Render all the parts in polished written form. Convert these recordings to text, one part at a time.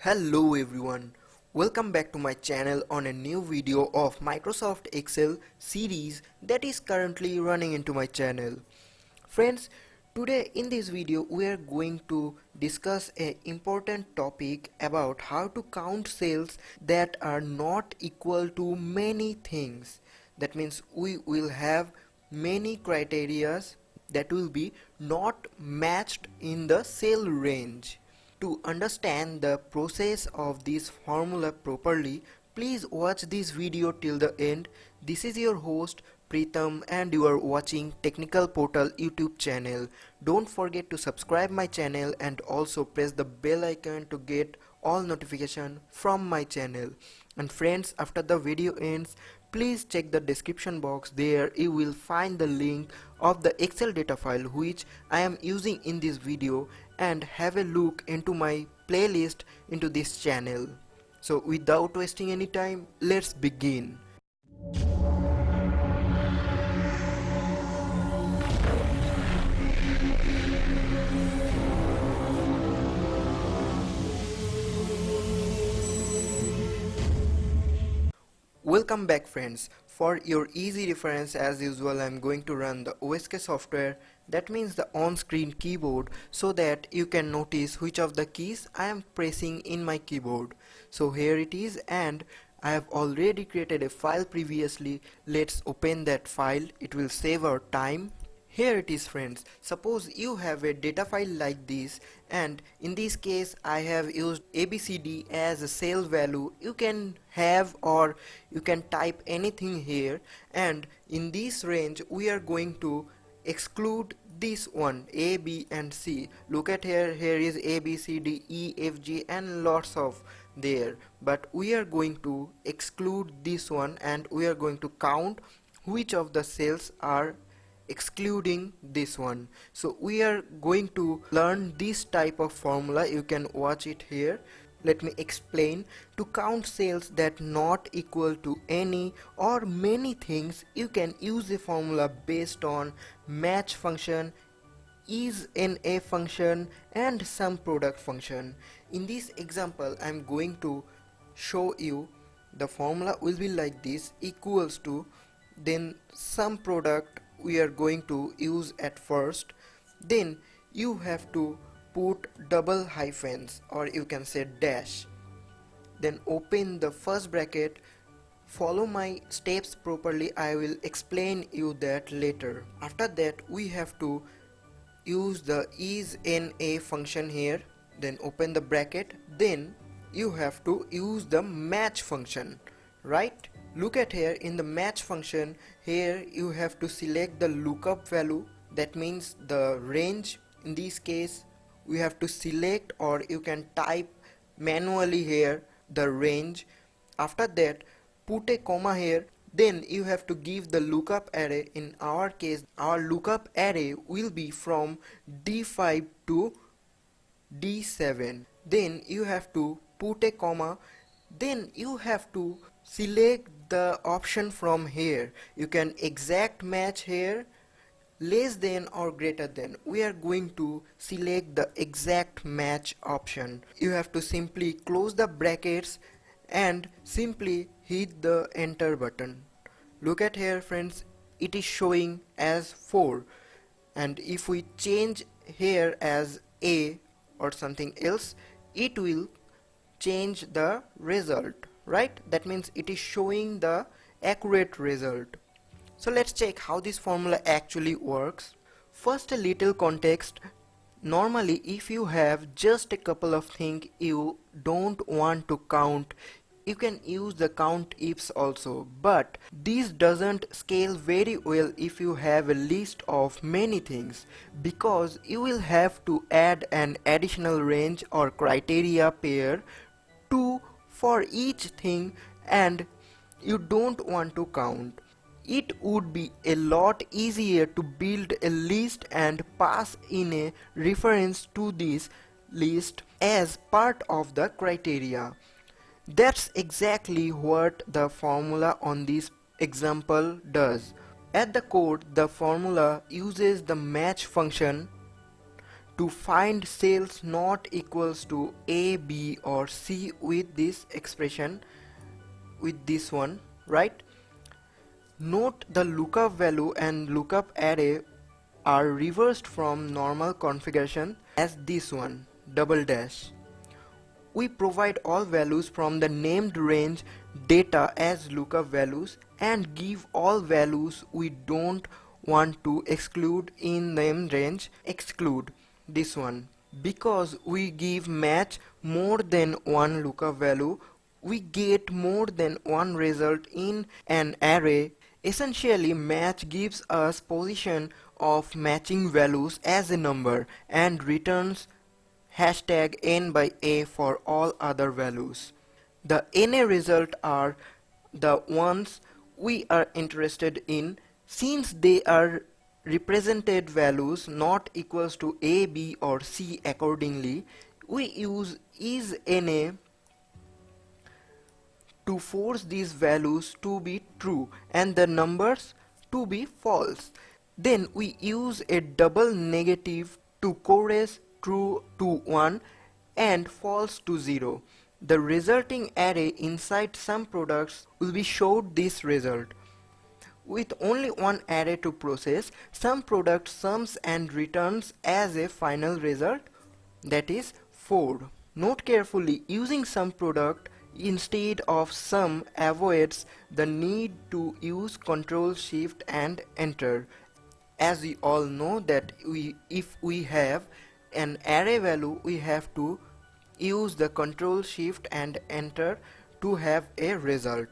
Hello everyone, welcome back to my channel on a new video of Microsoft Excel series that is currently running into my channel. Friends, today in this video we are going to discuss an important topic about how to count cells that are not equal to many things. That means we will have many criterias that will be not matched in the cell range. To understand the process of this formula properly, please watch this video till the end. This is your host Pritam and you are watching Technical Portal YouTube channel. Don't forget to subscribe my channel and also press the bell icon to get all notification from my channel. And friends, after the video ends, please check the description box. There you will find the link of the Excel data file which I am using in this video, and have a look into my playlist into this channel. So without wasting any time, let's begin. Welcome back friends. For your easy reference, as usual I am going to run the OSK software, that means the on-screen keyboard, so that you can notice which of the keys I am pressing in my keyboard. So here it is, and I have already created a file previously. Let's open that file, it will save our time. Here it is friends, suppose you have a data file like this, and in this case I have used ABCD as a cell value. You can have or you can type anything here, and in this range we are going to exclude this one A, B and C. Look at here, here is A, B, C, D, E, F, G and lots of there, but we are going to exclude this one and we are going to count which of the cells are excluding this one. So we are going to learn this type of formula. You can watch it here. Let me explain. To count cells that not equal to any or many things, you can use a formula based on match function, ISNA function and SUMPRODUCT function. In this example I am going to show you the formula will be like this: equals to, then SUMPRODUCT we are going to use at first, then you have to put double hyphens or you can say dash, then open the first bracket. Follow my steps properly, I will explain you that later. After that we have to use the ISNA function here, then open the bracket, then you have to use the match function, right? Look at here, in the match function, here you have to select the lookup value, that means the range. In this case we have to select or you can type manually here the range. After that put a comma here, then you have to give the lookup array. In our case our lookup array will be from D5 to D7. Then you have to put a comma, then you have to select the option from here. You can exact match here, less than or greater than. We are going to select the exact match option. You have to simply close the brackets and simply hit the enter button. Look at here friends, it is showing as 4, and if we change here as A or something else, it will change the result, right? That means it is showing the accurate result. So let's check how this formula actually works. First, a little context. Normally if you have just a couple of things you don't want to count, you can use the Countifs also, but this doesn't scale very well if you have a list of many things, because you will have to add an additional range or criteria pair to for each thing, and you don't want to count. It would be a lot easier to build a list and pass in a reference to this list as part of the criteria. That's exactly what the formula on this example does. At the core, the formula uses the match function to find cells not equals to A, B or C with this expression, with this one, right? Note the lookup value and lookup array are reversed from normal configuration as this one, double dash. We provide all values from the named range data as lookup values and give all values we don't want to exclude in named range exclude this one. Because we give match more than one lookup value, we get more than one result in an array. Essentially, match gives us position of matching values as a number and returns hashtag n by a for all other values. The NA result are the ones we are interested in since they are represented values not equals to a, b or c. Accordingly, we use ISNA to force these values to be true and the numbers to be false. Then we use a double negative to chorus true to 1 and false to 0. The resulting array inside SUMPRODUCT will be showed this result. With only one array to process, SUMPRODUCT sums and returns as a final result, that is 4. Note carefully, using SUMPRODUCT instead of sum avoids the need to use Ctrl Shift and Enter. As we all know that if we have an array value, we have to use the Ctrl Shift and Enter to have a result.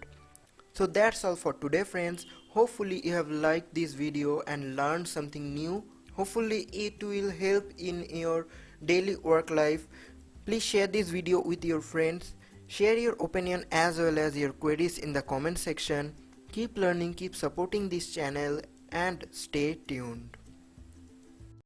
So that's all for today, friends. Hopefully you have liked this video and learned something new. Hopefully it will help in your daily work life. Please share this video with your friends. Share your opinion as well as your queries in the comment section. Keep learning, keep supporting this channel and stay tuned.